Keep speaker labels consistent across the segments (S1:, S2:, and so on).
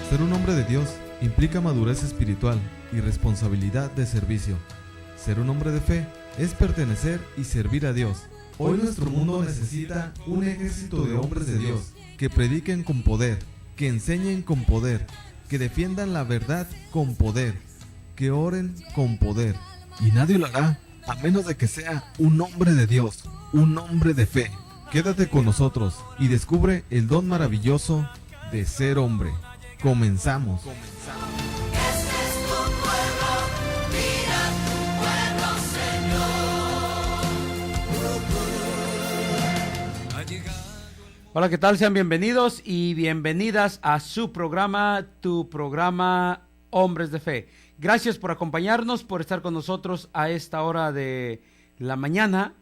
S1: Ser un hombre de Dios implica madurez espiritual y responsabilidad de servicio. Ser un hombre de fe es pertenecer y servir a Dios. Hoy nuestro mundo necesita un ejército de hombres de Dios que prediquen con poder, que enseñen con poder, que defiendan la verdad con poder, que oren con poder. Y nadie lo hará a menos de que sea un hombre de Dios, un hombre de fe. Quédate con nosotros y descubre el don maravilloso de ser hombre. Comenzamos.
S2: Hola, ¿qué tal? Sean bienvenidos y bienvenidas a su programa, tu programa Hombres de Fe. Gracias por acompañarnos, por estar con nosotros a esta hora de la mañana.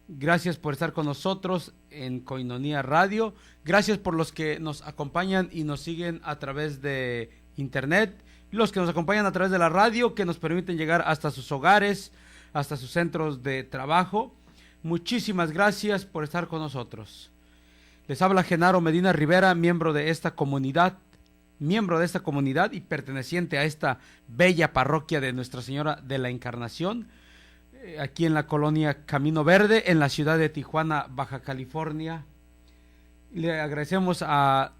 S2: Gracias por estar con nosotros en Koinonia Radio. Gracias por los que nos acompañan y nos siguen a través de internet. Los que nos acompañan a través de la radio, que nos permiten llegar hasta sus hogares, hasta sus centros de trabajo. Muchísimas gracias por estar con nosotros. Les habla Genaro Medina Rivera, miembro de esta comunidad y perteneciente a esta bella parroquia de Nuestra Señora de la Encarnación, aquí en la colonia Camino Verde, en la ciudad de Tijuana, Baja California. Le agradecemos a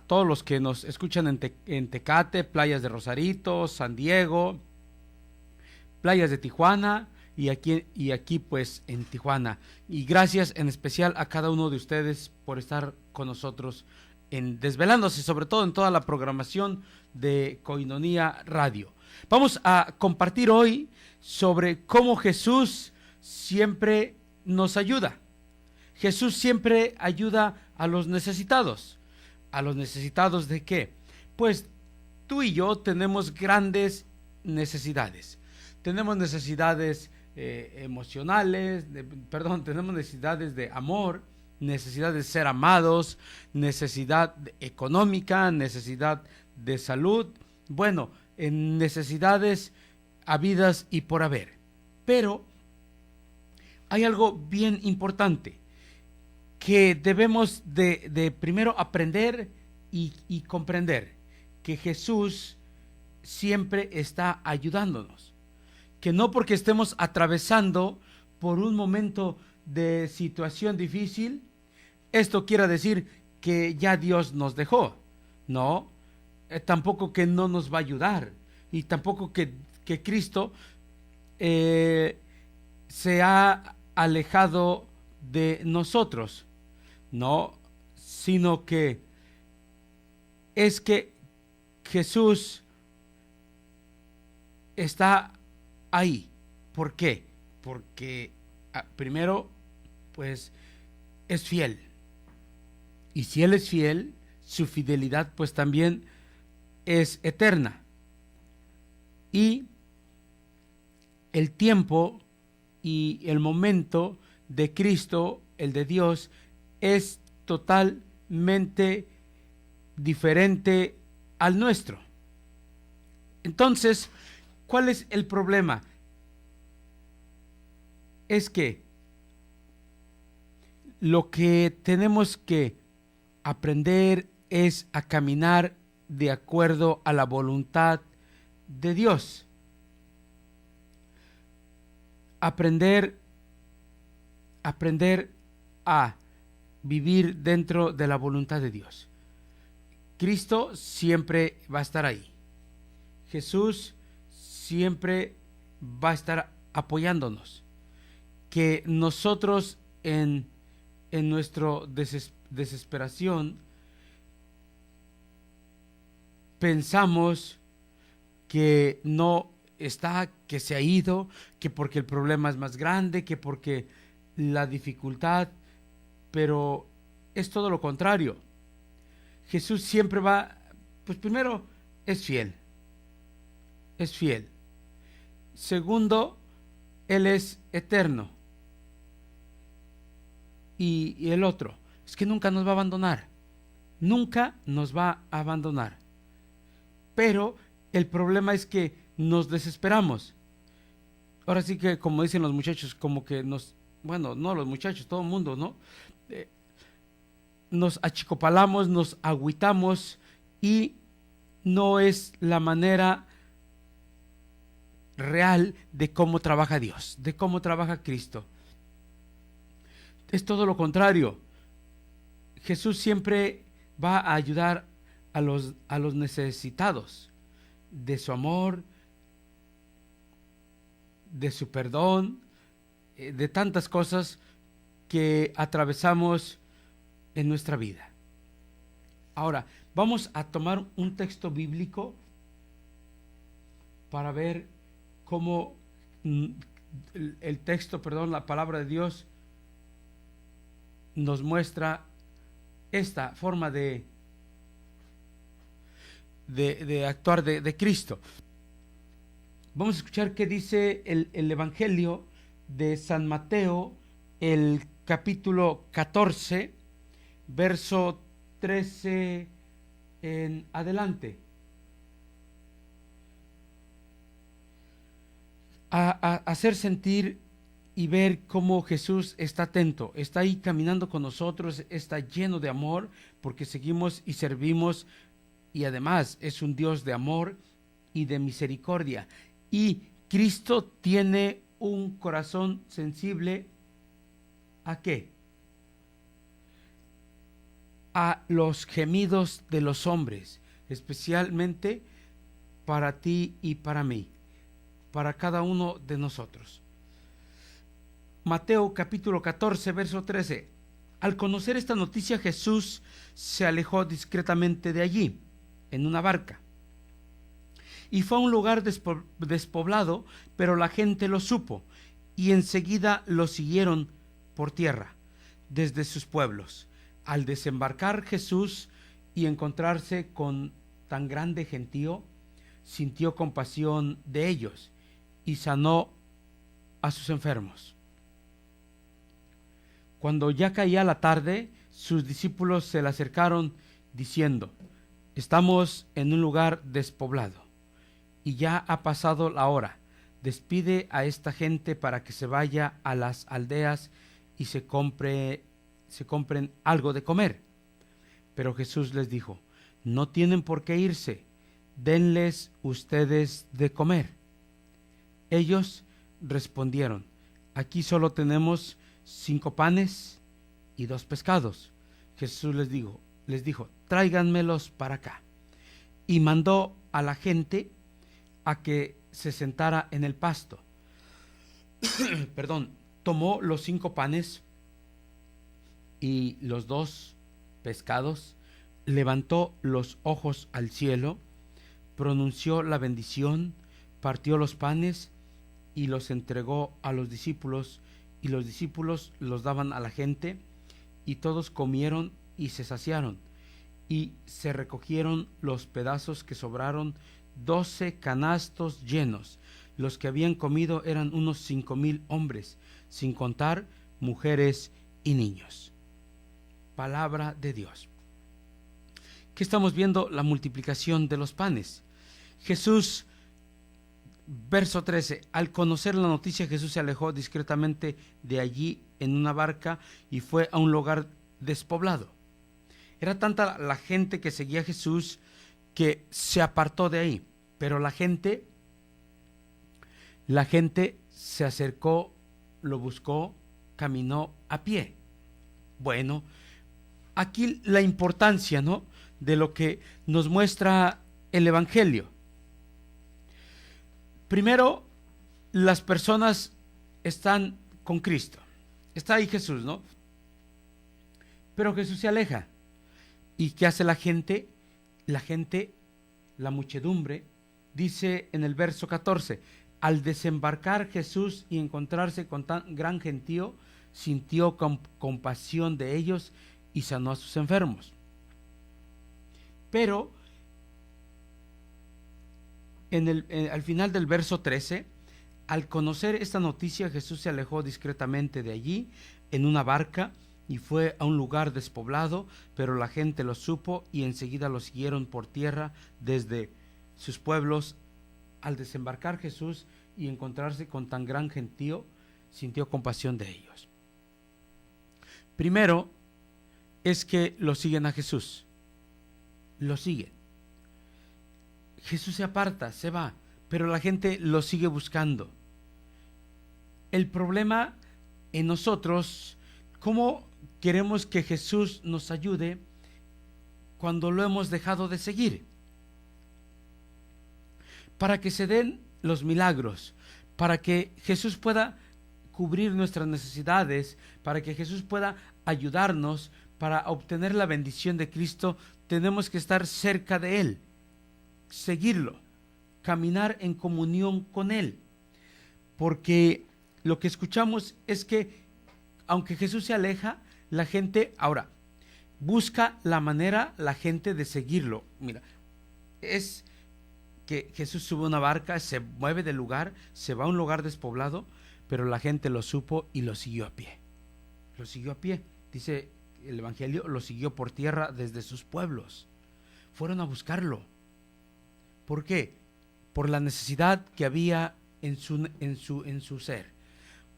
S2: todos los que nos escuchan en Tecate, playas de Rosarito, San Diego, playas de Tijuana y aquí pues en Tijuana. Y gracias en especial a cada uno de ustedes por estar con nosotros desvelándose, sobre todo en toda la programación de Koinonia Radio. Vamos a compartir hoy sobre cómo Jesús siempre nos ayuda. Jesús siempre ayuda a los necesitados. ¿A los necesitados de qué? Pues tú y yo tenemos grandes necesidades. Tenemos necesidades emocionales, tenemos necesidades de amor, necesidad de ser amados, necesidad económica, necesidad de salud, necesidades habidas y por haber. Pero hay algo bien importante que debemos de primero aprender y comprender, que Jesús siempre está ayudándonos, que no porque estemos atravesando por un momento de situación difícil, esto quiere decir que ya Dios nos dejó. No, tampoco que no nos va a ayudar, y tampoco que Cristo se ha alejado de nosotros. No, sino que es que Jesús está ahí. ¿Por qué? Porque primero, pues, es fiel. Y si Él es fiel, su fidelidad pues también es eterna. Y el tiempo y el momento de Cristo, el de Dios, es totalmente diferente al nuestro. Entonces, ¿cuál es el problema? Es que lo que tenemos que aprender es a caminar de acuerdo a la voluntad de Dios. Aprender a vivir dentro de la voluntad de Dios. Cristo siempre va a estar ahí. Jesús siempre va a estar apoyándonos. Que nosotros en nuestra desesperación pensamos que no está, que se ha ido, que porque el problema es más grande, que porque la dificultad, pero es todo lo contrario. Jesús siempre va, pues primero, es fiel. Segundo, Él es eterno. Y el otro, es que nunca nos va a abandonar. Nunca nos va a abandonar. Pero el problema es que nos desesperamos. Ahora sí que, como dicen los muchachos, como que no los muchachos, todo el mundo, ¿no? Nos achicopalamos, nos agüitamos y no es la manera real de cómo trabaja Dios, de cómo trabaja Cristo. Es todo lo contrario. Jesús siempre va a ayudar a los necesitados de su amor, de su perdón, de tantas cosas que atravesamos en nuestra vida. Ahora, vamos a tomar un texto bíblico para ver cómo la palabra de Dios nos muestra esta forma de actuar de Cristo. Vamos a escuchar qué dice el Evangelio de San Mateo, el capítulo 14, verso 13 en adelante. A hacer sentir y ver cómo Jesús está atento, está ahí caminando con nosotros, está lleno de amor, porque seguimos y servimos, y además es un Dios de amor y de misericordia. Y Cristo tiene un corazón sensible ¿a qué? A los gemidos de los hombres, especialmente para ti y para mí, para cada uno de nosotros. Mateo capítulo 14, verso 13. Al conocer esta noticia, Jesús se alejó discretamente de allí, en una barca, y fue a un lugar despoblado, pero la gente lo supo, y enseguida lo siguieron por tierra, desde sus pueblos. Al desembarcar Jesús y encontrarse con tan grande gentío, sintió compasión de ellos y sanó a sus enfermos. Cuando ya caía la tarde, sus discípulos se le acercaron diciendo: estamos en un lugar despoblado y ya ha pasado la hora. Despide a esta gente para que se vaya a las aldeas y se compren algo de comer. Pero Jesús les dijo: no tienen por qué irse, denles ustedes de comer. Ellos respondieron: aquí solo tenemos 5 panes y 2 pescados. Jesús les dijo: tráiganmelos para acá. Y mandó a la gente a que se sentara en el pasto. Tomó los 5 panes y los 2 pescados, levantó los ojos al cielo, pronunció la bendición, partió los panes y los entregó a los discípulos, y los discípulos los daban a la gente, y todos comieron y se saciaron, y se recogieron los pedazos que sobraron, 12 canastos llenos. Los que habían comido eran unos 5,000 hombres, sin contar mujeres y niños. Palabra de Dios. ¿Qué estamos viendo? La multiplicación de los panes. Jesús, verso 13, al conocer la noticia, Jesús se alejó discretamente de allí en una barca y fue a un lugar despoblado. Era tanta la gente que seguía a Jesús que se apartó de ahí, pero la gente se acercó, lo buscó, caminó a pie. Bueno, aquí la importancia, ¿no?, de lo que nos muestra el Evangelio. Primero, las personas están con Cristo. Está ahí Jesús, ¿no? Pero Jesús se aleja. ¿Y qué hace la gente? La muchedumbre, dice en el verso 14, al desembarcar Jesús y encontrarse con tan gran gentío, sintió compasión de ellos y sanó a sus enfermos. Pero al final del verso 13, al conocer esta noticia, Jesús se alejó discretamente de allí en una barca y fue a un lugar despoblado, pero la gente lo supo y enseguida lo siguieron por tierra desde sus pueblos. Al desembarcar Jesús y encontrarse con tan gran gentío, sintió compasión de ellos. Primero es que lo siguen a Jesús. Lo siguen. Jesús se aparta, se va, pero la gente lo sigue buscando. El problema en nosotros, ¿cómo queremos que Jesús nos ayude cuando lo hemos dejado de seguir? Para que se den los milagros, para que Jesús pueda cubrir nuestras necesidades, para que Jesús pueda ayudarnos para obtener la bendición de Cristo, tenemos que estar cerca de Él, seguirlo, caminar en comunión con Él. Porque lo que escuchamos es que aunque Jesús se aleja, la gente ahora busca la manera, la gente de seguirlo. Mira, es que Jesús sube a una barca, se mueve del lugar, se va a un lugar despoblado, pero la gente lo supo y lo siguió a pie. Lo siguió a pie. Dice el Evangelio, lo siguió por tierra desde sus pueblos. Fueron a buscarlo. ¿Por qué? Por la necesidad que había en su ser.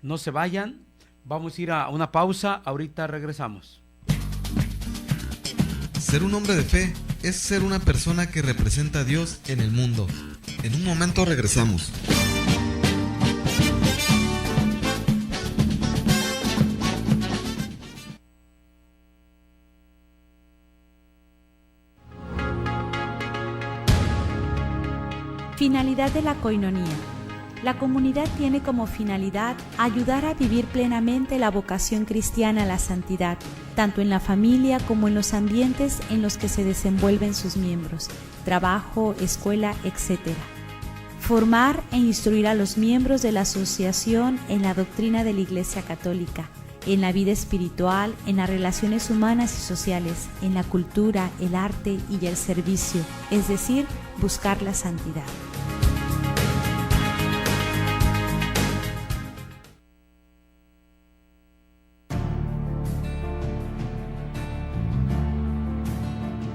S2: No se vayan, vamos a ir a una pausa, ahorita regresamos.
S1: Ser un hombre de fe es ser una persona que representa a Dios en el mundo. En un momento regresamos.
S3: Finalidad de la coinonía. La comunidad tiene como finalidad ayudar a vivir plenamente la vocación cristiana a la santidad, tanto en la familia como en los ambientes en los que se desenvuelven sus miembros, trabajo, escuela, etc. Formar e instruir a los miembros de la asociación en la doctrina de la Iglesia Católica, en la vida espiritual, en las relaciones humanas y sociales, en la cultura, el arte y el servicio, es decir, buscar la santidad.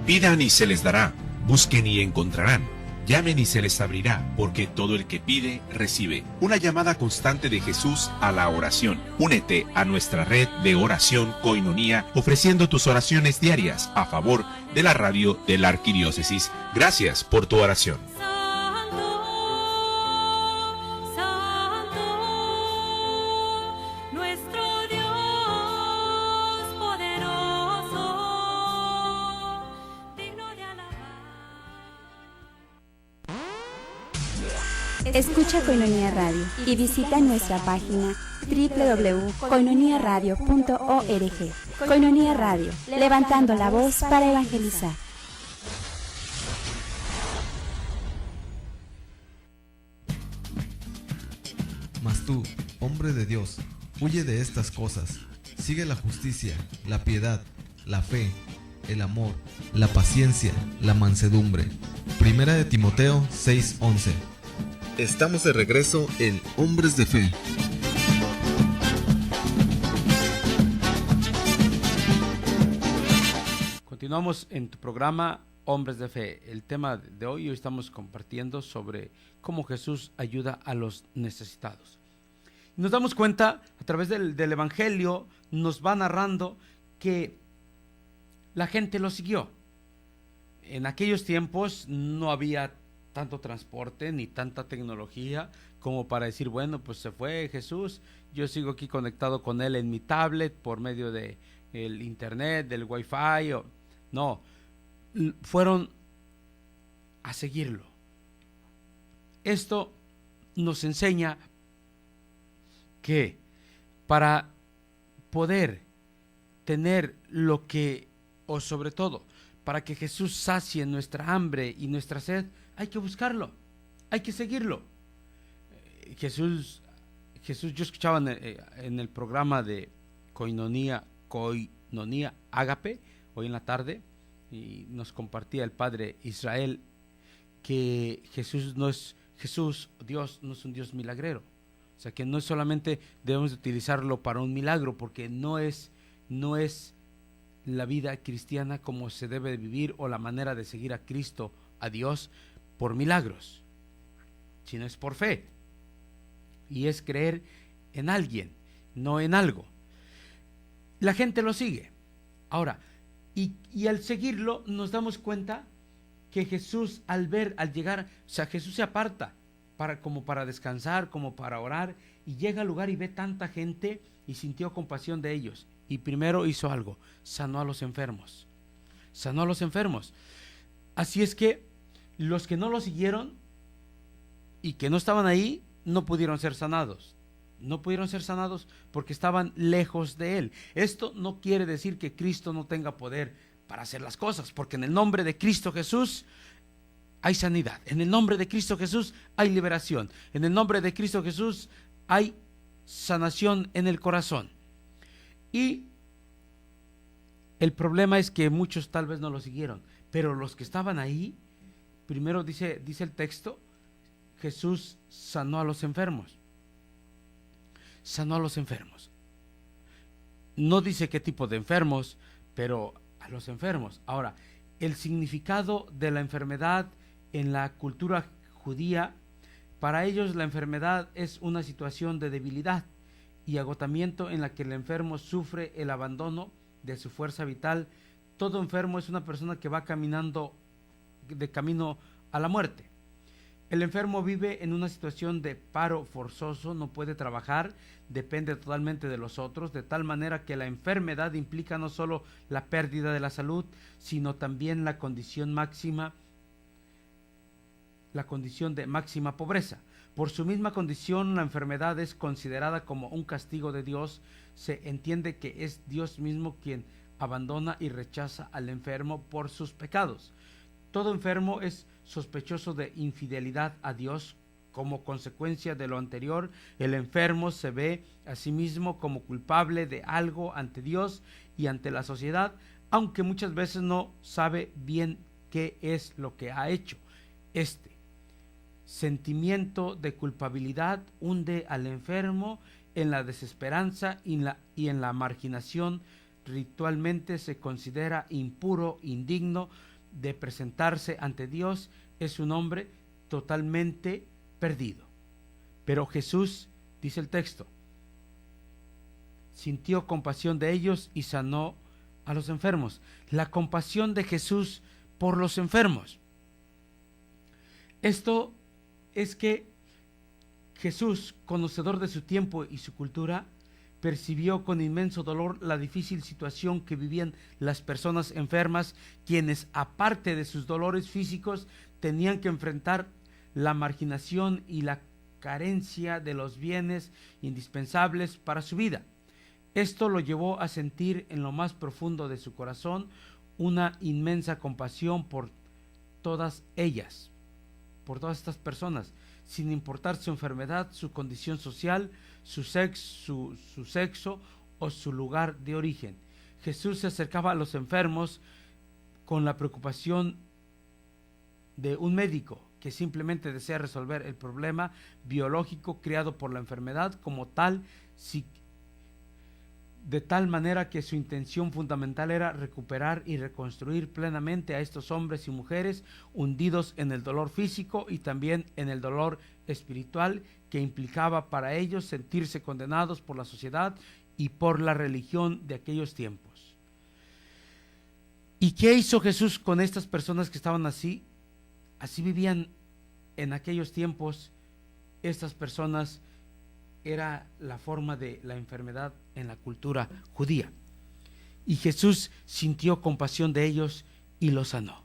S4: Pidan y se les dará, busquen y encontrarán, llamen y se les abrirá, porque todo el que pide, recibe. Una llamada constante de Jesús a la oración. Únete a nuestra red de oración Koinonía, ofreciendo tus oraciones diarias a favor de la radio de la Arquidiócesis. Gracias por tu oración.
S5: Escucha Koinonía Radio y visita nuestra página www.koinoniaradio.org. Koinonía Radio, levantando la voz para evangelizar.
S1: Mas tú, hombre de Dios, huye de estas cosas. Sigue la justicia, la piedad, la fe, el amor, la paciencia, la mansedumbre. Primera de Timoteo 6:11. Estamos de regreso en Hombres de Fe.
S2: Continuamos en tu programa Hombres de Fe. El tema de hoy estamos compartiendo sobre cómo Jesús ayuda a los necesitados. Nos damos cuenta a través del Evangelio, nos va narrando que la gente lo siguió. En aquellos tiempos no había tanto transporte ni tanta tecnología como para decir, bueno, pues se fue Jesús, yo sigo aquí conectado con él en mi tablet por medio de el internet, del wifi. No, fueron a seguirlo. Esto nos enseña que para poder tener lo que, o sobre todo, para que Jesús sacie nuestra hambre y nuestra sed, hay que buscarlo, hay que seguirlo. Jesús, yo escuchaba en el programa de Koinonía Ágape, hoy en la tarde, y nos compartía el padre Israel que Dios no es un Dios milagrero. O sea, que no es solamente debemos de utilizarlo para un milagro, porque no es la vida cristiana como se debe de vivir, o la manera de seguir a Cristo, a Dios, por milagros, sino es por fe, y es creer en alguien, no en algo. La gente lo sigue. Ahora, y al seguirlo nos damos cuenta que Jesús al llegar, o sea, Jesús se aparta como para descansar, como para orar, y llega al lugar y ve tanta gente y sintió compasión de ellos. Y primero hizo algo, sanó a los enfermos. Sanó a los enfermos. Así es que los que no lo siguieron y que no estaban ahí, no pudieron ser sanados. No pudieron ser sanados porque estaban lejos de Él. Esto no quiere decir que Cristo no tenga poder para hacer las cosas, porque en el nombre de Cristo Jesús hay sanidad. En el nombre de Cristo Jesús hay liberación. En el nombre de Cristo Jesús hay sanación en el corazón. Y el problema es que muchos tal vez no lo siguieron, pero los que estaban ahí, primero dice el texto, Jesús sanó a los enfermos. Sanó a los enfermos. No dice qué tipo de enfermos, pero a los enfermos. Ahora, el significado de la enfermedad en la cultura judía, para ellos la enfermedad es una situación de debilidad y agotamiento en la que el enfermo sufre el abandono de su fuerza vital. Todo enfermo es una persona que va caminando de camino a la muerte. El enfermo vive en una situación de paro forzoso, no puede trabajar, depende totalmente de los otros, de tal manera que la enfermedad implica no solo la pérdida de la salud, sino también la condición de máxima pobreza. Por su misma condición, la enfermedad es considerada como un castigo de Dios. Se entiende que es Dios mismo quien abandona y rechaza al enfermo por sus pecados. Todo enfermo es sospechoso de infidelidad a Dios. Como consecuencia de lo anterior, el enfermo se ve a sí mismo como culpable de algo ante Dios y ante la sociedad, aunque muchas veces no sabe bien qué es lo que ha hecho. Este sentimiento de culpabilidad hunde al enfermo en la desesperanza y en la marginación. Ritualmente se considera impuro, indigno de presentarse ante Dios. Es un hombre totalmente perdido. Pero Jesús, dice el texto, sintió compasión de ellos y sanó a los enfermos. La compasión de Jesús por los enfermos. Esto es que Jesús, conocedor de su tiempo y su cultura, percibió con inmenso dolor la difícil situación que vivían las personas enfermas, quienes, aparte de sus dolores físicos, tenían que enfrentar la marginación y la carencia de los bienes indispensables para su vida. Esto lo llevó a sentir en lo más profundo de su corazón una inmensa compasión por todas ellas, por todas estas personas, sin importar su enfermedad, su condición social, su sexo o su lugar de origen. Jesús se acercaba a los enfermos con la preocupación de un médico que simplemente desea resolver el problema biológico creado por la enfermedad como tal, de tal manera que su intención fundamental era recuperar y reconstruir plenamente a estos hombres y mujeres hundidos en el dolor físico y también en el dolor espiritual que implicaba para ellos sentirse condenados por la sociedad y por la religión de aquellos tiempos. ¿Y qué hizo Jesús con estas personas que estaban así? Así vivían en aquellos tiempos. Estas personas era la forma de la enfermedad en la cultura judía. Y Jesús sintió compasión de ellos y los sanó.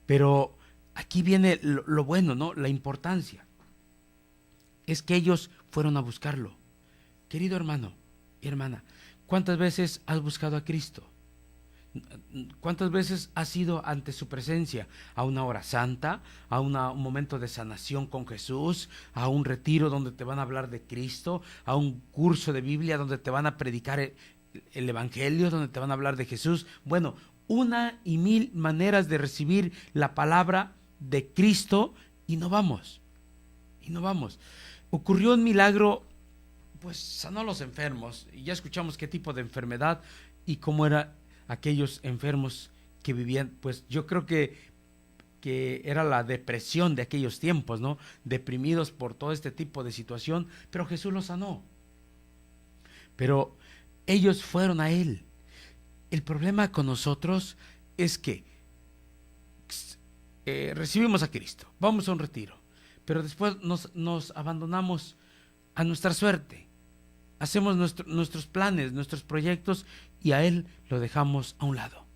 S2: Pero aquí viene lo bueno, ¿no? La importancia. Es que ellos fueron a buscarlo. Querido hermano y hermana, ¿cuántas veces has buscado a Cristo? ¿Cuántas veces has ido ante su presencia a una hora santa, a un momento de sanación con Jesús, a un retiro donde te van a hablar de Cristo, a un curso de Biblia donde te van a predicar el Evangelio, donde te van a hablar de Jesús? Bueno, una y mil maneras de recibir la palabra de Cristo y no vamos. Ocurrió un milagro, pues sanó a los enfermos, y ya escuchamos qué tipo de enfermedad y cómo era aquellos enfermos que vivían. Pues yo creo que era la depresión de aquellos tiempos, ¿no? Deprimidos por todo este tipo de situación, pero Jesús los sanó. Pero ellos fueron a Él. El problema con nosotros es que recibimos a Cristo, vamos a un retiro, pero después nos abandonamos a nuestra suerte, hacemos nuestros planes, nuestros proyectos, y a Él lo dejamos a un lado,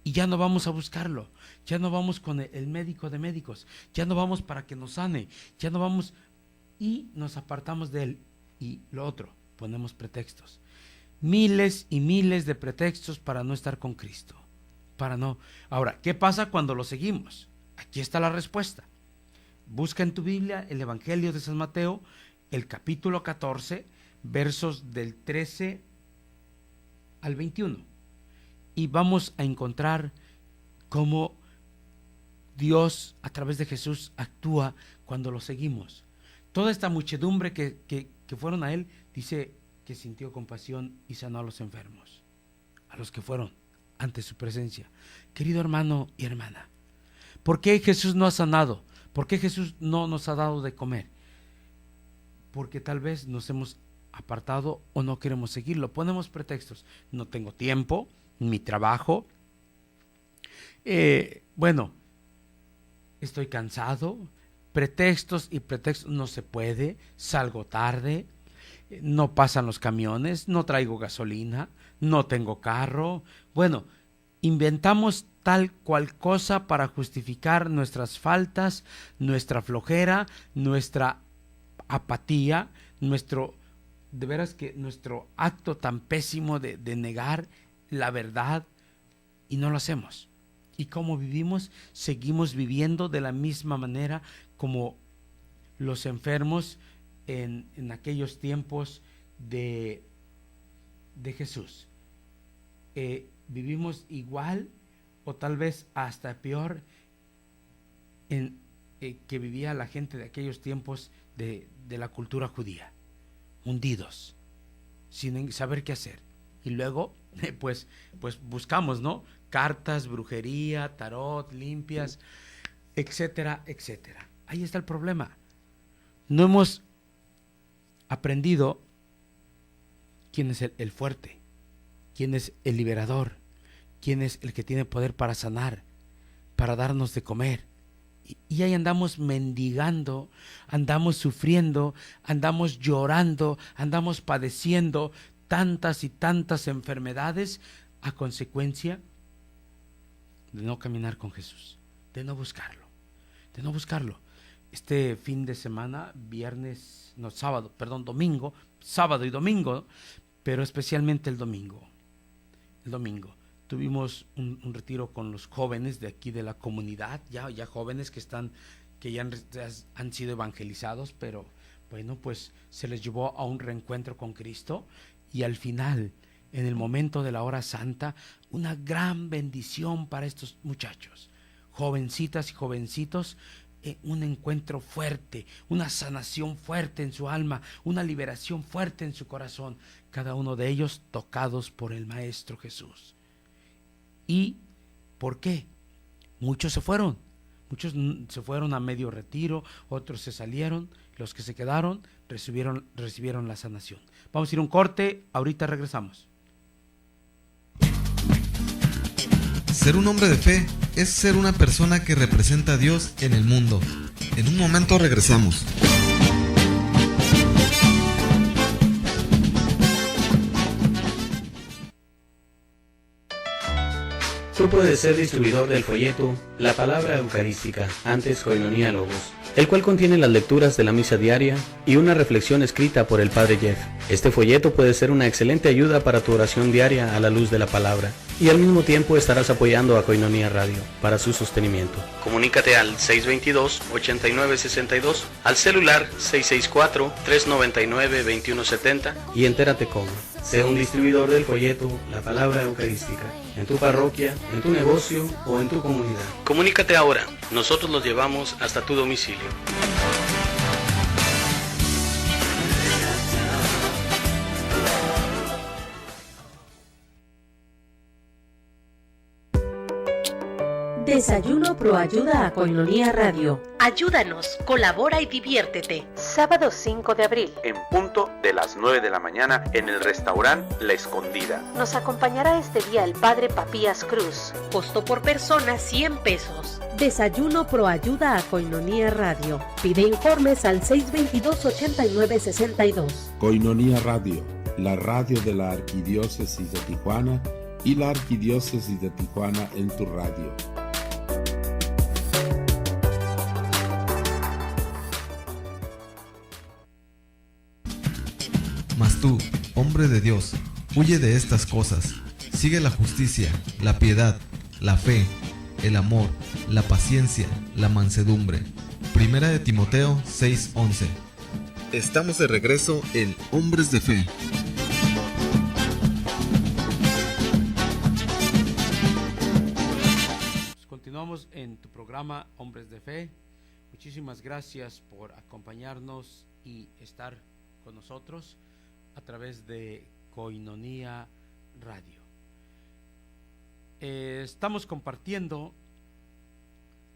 S2: y ya no vamos a buscarlo, ya no vamos con el médico de médicos, ya no vamos para que nos sane, ya no vamos, y nos apartamos de Él. Y lo otro, ponemos pretextos, miles y miles de pretextos para no estar con Cristo, para no. Ahora, ¿qué pasa cuando lo seguimos? Aquí está la respuesta. Busca en tu Biblia el Evangelio de San Mateo, el capítulo 14, versos del 13 al 21, y vamos a encontrar cómo Dios a través de Jesús actúa cuando lo seguimos. Toda esta muchedumbre que fueron a Él, dice que sintió compasión y sanó a los enfermos, a los que fueron ante su presencia. Querido hermano y hermana, ¿por qué Jesús no ha sanado? ¿Por qué Jesús no nos ha dado de comer? Porque tal vez nos hemos apartado o no queremos seguirlo. Ponemos pretextos. No tengo tiempo, mi trabajo. Bueno, estoy cansado. Pretextos y pretextos. No se puede. Salgo tarde. No pasan los camiones. No traigo gasolina. No tengo carro. Bueno, inventamos tal cual cosa para justificar nuestras faltas, nuestra flojera, nuestra apatía, de veras que nuestro acto tan pésimo de negar la verdad, y no lo hacemos. ¿Y cómo vivimos? Seguimos viviendo de la misma manera como los enfermos en aquellos tiempos de Jesús. Vivimos igual o tal vez hasta peor que vivía la gente de aquellos tiempos de la cultura judía, hundidos, sin saber qué hacer. Y luego, pues buscamos, ¿no? Cartas, brujería, tarot, limpias, etcétera, etcétera. Ahí está el problema. No hemos aprendido quién es el fuerte, quién es el liberador, quién es el que tiene poder para sanar, para darnos de comer. Y ahí andamos mendigando, andamos sufriendo, andamos llorando, andamos padeciendo tantas y tantas enfermedades a consecuencia de no caminar con Jesús, de no buscarlo. Este fin de semana, domingo, sábado y domingo, pero especialmente el domingo. Tuvimos un retiro con los jóvenes de aquí de la comunidad, ya jóvenes que ya han sido evangelizados, pero bueno, pues se les llevó a un reencuentro con Cristo, y al final, en el momento de la hora santa, una gran bendición para estos muchachos, jovencitas y jovencitos, un encuentro fuerte, una sanación fuerte en su alma, una liberación fuerte en su corazón, cada uno de ellos tocados por el Maestro Jesús. ¿Y por qué? Muchos se fueron a medio retiro, otros se salieron, los que se quedaron recibieron la sanación. Vamos a ir a un corte, ahorita regresamos.
S1: Ser un hombre de fe es ser una persona que representa a Dios en el mundo. En un momento regresamos.
S6: Tú puedes ser distribuidor del folleto La Palabra Eucarística, antes Koinonia Logos, el cual contiene las lecturas de la misa diaria y una reflexión escrita por el Padre Jeff. Este folleto puede ser una excelente ayuda para tu oración diaria a la luz de la palabra, y al mismo tiempo estarás apoyando a Koinonia Radio para su sostenimiento. Comunícate al 622-8962, al celular 664-399-2170 y entérate cómo. Sé un distribuidor del folleto La Palabra Eucarística, en tu parroquia, en tu negocio o en tu comunidad. Comunícate ahora, nosotros los llevamos hasta tu domicilio.
S7: Desayuno Pro Ayuda a Koinonia Radio.
S8: Ayúdanos, colabora y diviértete.
S7: Sábado 5 de abril.
S6: En punto de las 9 de la mañana en el restaurante La Escondida.
S7: Nos acompañará este día el Padre Papías Cruz.
S8: Costo por persona 100 pesos.
S7: Desayuno Pro Ayuda a Koinonia Radio. Pide informes al 622-8962.
S9: Koinonia Radio, la radio de la Arquidiócesis de Tijuana y la Arquidiócesis de Tijuana en tu radio.
S1: Mas tú, hombre de Dios, huye de estas cosas. Sigue la justicia, la piedad, la fe, el amor, la paciencia, la mansedumbre. Primera de Timoteo 6:11. Estamos de regreso en Hombres de Fe.
S2: Continuamos en tu programa Hombres de Fe. Muchísimas gracias por acompañarnos y estar con nosotros a través de Koinonia Radio. Estamos compartiendo,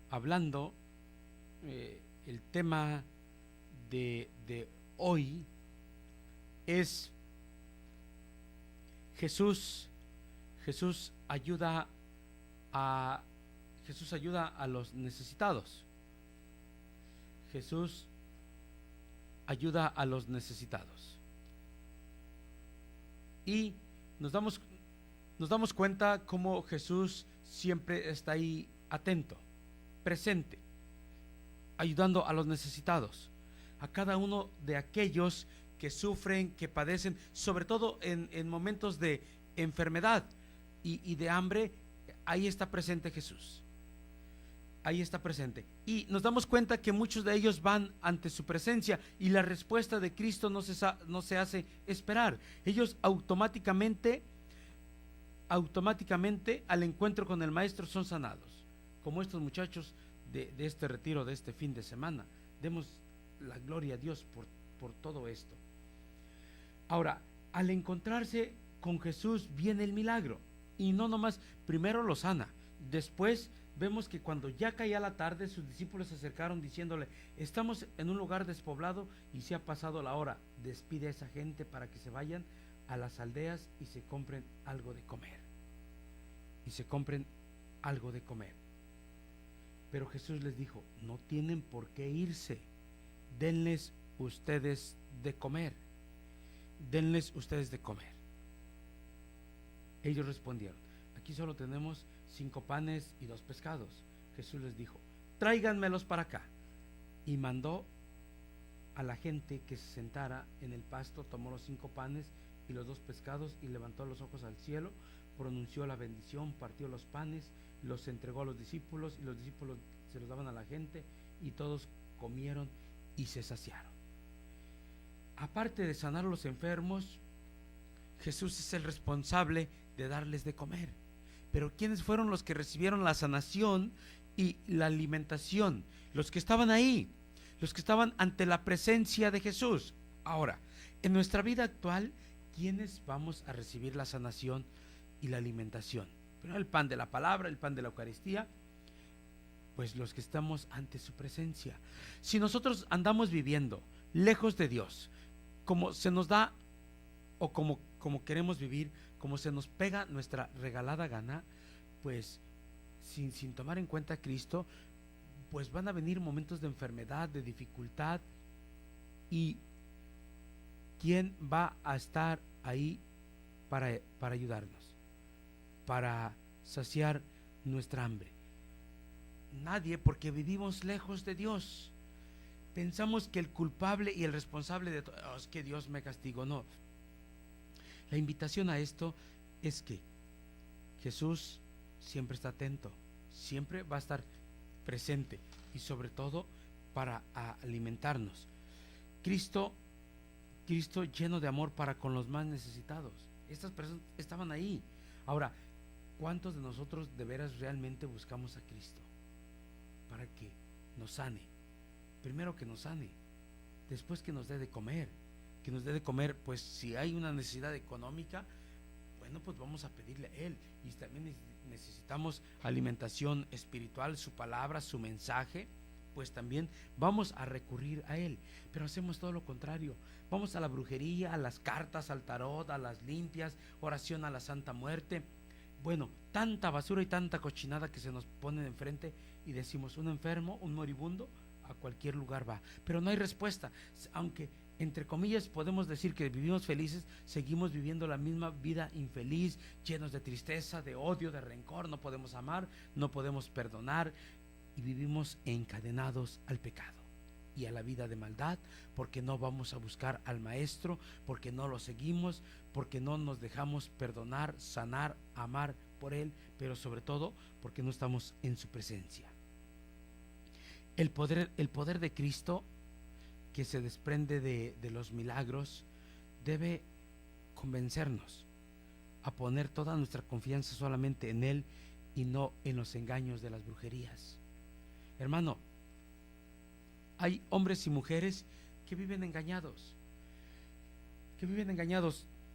S2: hablando, el tema de hoy es Jesús ayuda a los necesitados. Jesús ayuda a los necesitados. Y nos damos cuenta cómo Jesús siempre está ahí atento, presente, ayudando a los necesitados, a cada uno de aquellos que sufren, que padecen, sobre todo en momentos de enfermedad y de hambre. Ahí está presente Jesús. Ahí está presente. Y nos damos cuenta que muchos de ellos van ante su presencia y la respuesta de Cristo no se hace esperar. Ellos automáticamente al encuentro con el Maestro son sanados, como estos muchachos de este retiro de este fin de semana. Demos la gloria a Dios por todo esto. Ahora, al encontrarse con Jesús viene el milagro, y no nomás, primero lo sana, después vemos que cuando ya caía la tarde, sus discípulos se acercaron diciéndole: estamos en un lugar despoblado y se ha pasado la hora, despide a esa gente para que se vayan a las aldeas y se compren algo de comer. Pero Jesús les dijo: no tienen por qué irse, denles ustedes de comer. Ellos respondieron: aquí solo tenemos 5 panes y 2 pescados. Jesús les dijo: tráiganmelos para acá. Y mandó a la gente que se sentara en el pasto, tomó los 5 panes y los 2 pescados y levantó los ojos al cielo, pronunció la bendición, partió los panes, los entregó a los discípulos y los discípulos se los daban a la gente y todos comieron y se saciaron. Aparte de sanar a los enfermos, Jesús es el responsable de darles de comer. Pero ¿quiénes fueron los que recibieron la sanación y la alimentación? Los que estaban ahí, los que estaban ante la presencia de Jesús. Ahora, en nuestra vida actual, ¿quiénes vamos a recibir la sanación y la alimentación? Pero el pan de la palabra, el pan de la Eucaristía, pues los que estamos ante su presencia. Si nosotros andamos viviendo lejos de Dios, como se nos da o como queremos vivir, como se nos pega nuestra regalada gana, pues sin tomar en cuenta a Cristo, pues van a venir momentos de enfermedad, de dificultad. ¿Y quién va a estar ahí para ayudarnos, para saciar nuestra hambre? Nadie, porque vivimos lejos de Dios. Pensamos que el culpable y el responsable de todo es que Dios me castigó. No. La invitación a esto es que Jesús siempre está atento, siempre va a estar presente y sobre todo para alimentarnos. Cristo lleno de amor para con los más necesitados. Estas personas estaban ahí. Ahora, ¿cuántos de nosotros de veras realmente buscamos a Cristo para que nos sane? Primero que nos sane, después que nos dé de comer. Que nos dé de comer, pues si hay una necesidad económica, bueno, pues vamos a pedirle a Él. Y también necesitamos alimentación espiritual, su palabra, su mensaje, pues también vamos a recurrir a Él. Pero hacemos todo lo contrario. Vamos a la brujería, a las cartas, al tarot, a las limpias, oración a la Santa Muerte. Bueno, tanta basura y tanta cochinada que se nos pone enfrente y decimos, un enfermo, un moribundo, a cualquier lugar va. Pero no hay respuesta. Aunque, entre comillas, podemos decir que vivimos felices, seguimos viviendo la misma vida infeliz, llenos de tristeza, de odio, de rencor. No podemos amar, no podemos perdonar y vivimos encadenados al pecado y a la vida de maldad, porque no vamos a buscar al Maestro, porque no lo seguimos, porque no nos dejamos perdonar, sanar, amar por Él, pero sobre todo porque no estamos en su presencia. El poder de Cristo, que se desprende de los milagros, debe convencernos a poner toda nuestra confianza solamente en Él y no en los engaños de las brujerías. Hermano, hay hombres y mujeres que viven engañados.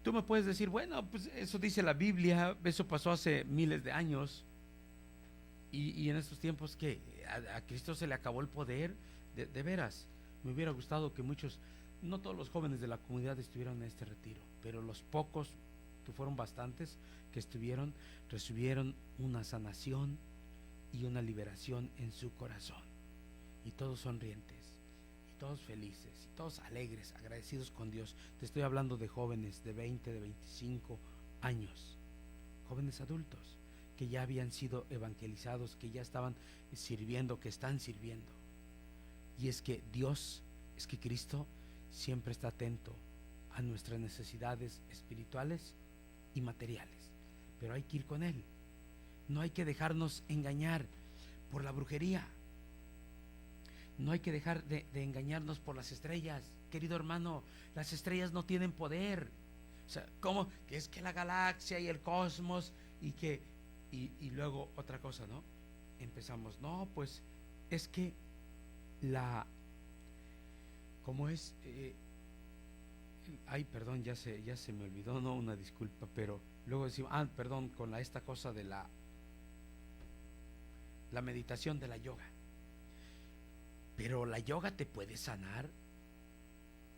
S2: Tú me puedes decir, bueno, pues eso dice la Biblia, eso pasó hace miles de años. Y en estos tiempos que a Cristo se le acabó el poder, de veras. Me hubiera gustado que muchos, no todos los jóvenes de la comunidad estuvieran en este retiro, pero los pocos, que fueron bastantes, que estuvieron, recibieron una sanación y una liberación en su corazón. Y todos sonrientes, y todos felices, y todos alegres, agradecidos con Dios. Te estoy hablando de jóvenes de 20, de 25 años, jóvenes adultos, que ya habían sido evangelizados, que ya estaban sirviendo, que están sirviendo. Y es que Cristo siempre está atento a nuestras necesidades espirituales y materiales, pero hay que ir con Él. No hay que dejarnos engañar por la brujería. No hay que dejar de engañarnos por las estrellas. Querido hermano, las estrellas no tienen poder. O sea, ¿cómo? Que es que la galaxia y el cosmos y luego otra cosa, ¿no? Empezamos, no, pues es que ¿cómo es? Ay, perdón, ya se me olvidó, no, una disculpa, pero luego decimos, perdón, con esta cosa de la meditación de la yoga. Pero la yoga te puede sanar.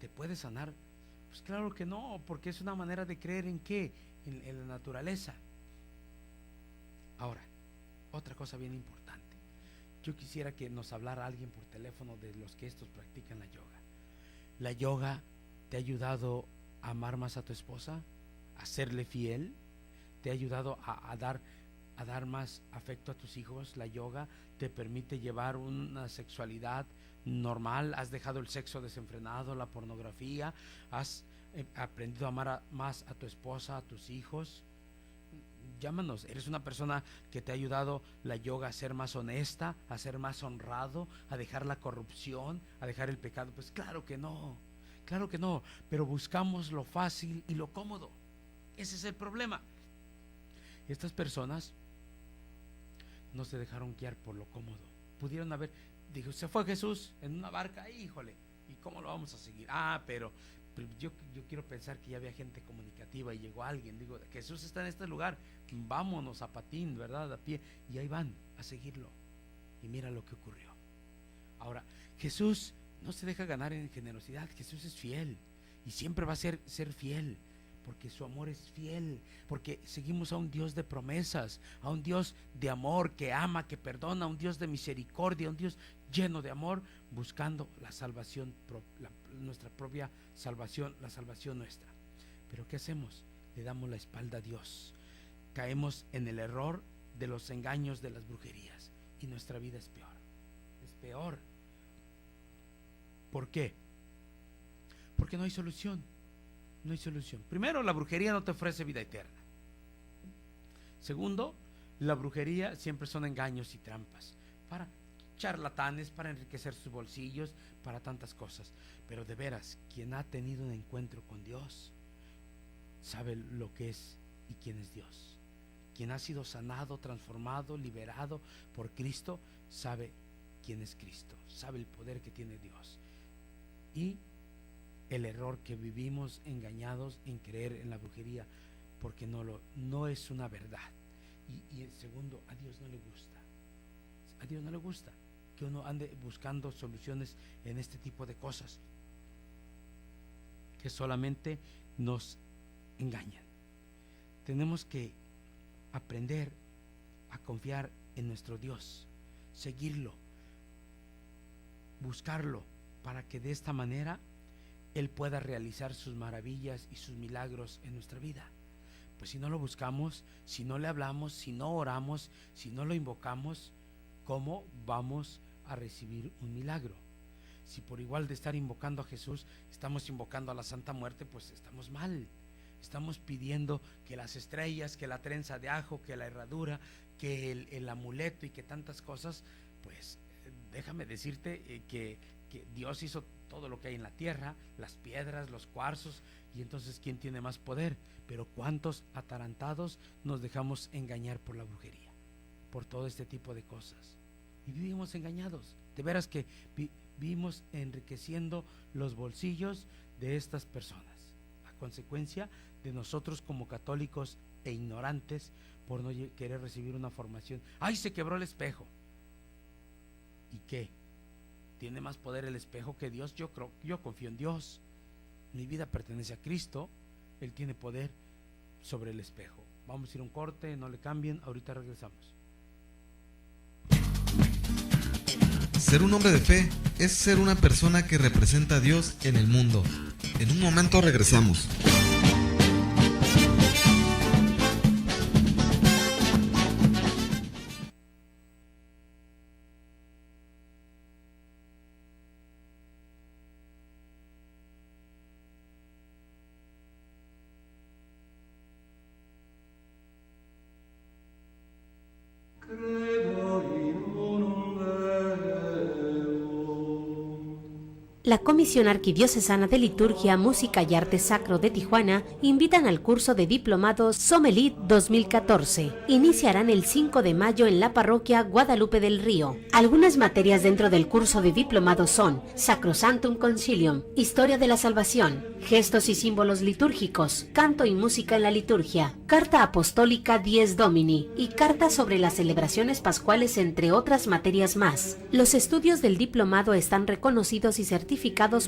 S2: Pues claro que no, porque es una manera de creer en qué, en la naturaleza. Ahora, otra cosa bien importante. Yo quisiera que nos hablara alguien por teléfono de los que estos practican la yoga. ¿La yoga te ha ayudado a amar más a tu esposa? ¿A serle fiel? ¿Te ha ayudado a dar más afecto a tus hijos? ¿La yoga te permite llevar una sexualidad normal? ¿Has dejado el sexo desenfrenado, la pornografía? ¿Has aprendido a amar más a tu esposa, a tus hijos? Llámanos. ¿Eres una persona que te ha ayudado la yoga a ser más honesta, a ser más honrado, a dejar la corrupción, a dejar el pecado? Pues claro que no, pero buscamos lo fácil y lo cómodo. Ese es el problema. Estas personas no se dejaron guiar por lo cómodo. Pudieron haber, dijo, se fue Jesús en una barca, híjole, ¿y cómo lo vamos a seguir? Pero yo quiero pensar que ya había gente comunicativa y llegó alguien, digo, Jesús está en este lugar, vámonos a patín, ¿verdad? A pie, y ahí van a seguirlo. Y mira lo que ocurrió. Ahora, Jesús no se deja ganar en generosidad. Jesús es fiel y siempre va a ser fiel, porque su amor es fiel, porque seguimos a un Dios de promesas, a un Dios de amor que ama, que perdona, a un Dios de misericordia, a un Dios lleno de amor, buscando la salvación, nuestra propia salvación, la salvación nuestra. Pero ¿qué hacemos? Le damos la espalda a Dios, caemos en el error de los engaños de las brujerías y nuestra vida es peor. ¿Por qué? Porque no hay solución. Primero, la brujería no te ofrece vida eterna. Segundo, la brujería siempre son engaños y trampas para charlatanes, para enriquecer sus bolsillos, para tantas cosas. Pero de veras, quien ha tenido un encuentro con Dios sabe lo que es y quién es Dios. Quien ha sido sanado, transformado, liberado por Cristo, sabe quién es Cristo, sabe el poder que tiene Dios. Y el error que vivimos engañados en creer en la brujería. porque no es una verdad. Y el segundo, a Dios no le gusta. A Dios no le gusta que uno ande buscando soluciones en este tipo de cosas que solamente nos engañan. Tenemos que aprender a confiar en nuestro Dios, seguirlo, buscarlo, para que de esta manera Él pueda realizar sus maravillas y sus milagros en nuestra vida. Pues si no lo buscamos, si no le hablamos, si no oramos, si no lo invocamos, ¿cómo vamos a recibir un milagro? Si por igual de estar invocando a Jesús estamos invocando a la Santa Muerte, pues estamos mal. Estamos pidiendo que las estrellas, que la trenza de ajo, que la herradura, que el amuleto y que tantas cosas. Pues déjame decirte que Dios hizo todo lo que hay en la tierra, las piedras, los cuarzos, y entonces ¿quién tiene más poder? Pero ¿cuántos atarantados nos dejamos engañar por la brujería, por todo este tipo de cosas? Y vivimos engañados. De veras que vivimos enriqueciendo los bolsillos de estas personas, a consecuencia de nosotros como católicos e ignorantes por no querer recibir una formación. ¡Ay, se quebró el espejo! ¿Y qué? ¿Tiene más poder el espejo que Dios? Yo confío en Dios. Mi vida pertenece a Cristo. Él tiene poder sobre el espejo. Vamos a ir a un corte, no le cambien, ahorita regresamos.
S1: Ser un hombre de fe es ser una persona que representa a Dios en el mundo. En un momento regresamos.
S7: La Comisión Arquidiocesana de Liturgia, Música y Arte Sacro de Tijuana invitan al curso de diplomado Somelit 2014. Iniciarán el 5 de mayo en la parroquia Guadalupe del Río. Algunas materias dentro del curso de diplomado son Sacrosanctum Concilium, Historia de la Salvación, Gestos y símbolos litúrgicos, Canto y música en la liturgia, Carta Apostólica Dies Domini y Carta sobre las celebraciones pascuales, entre otras materias más. Los estudios del diplomado están reconocidos y certificados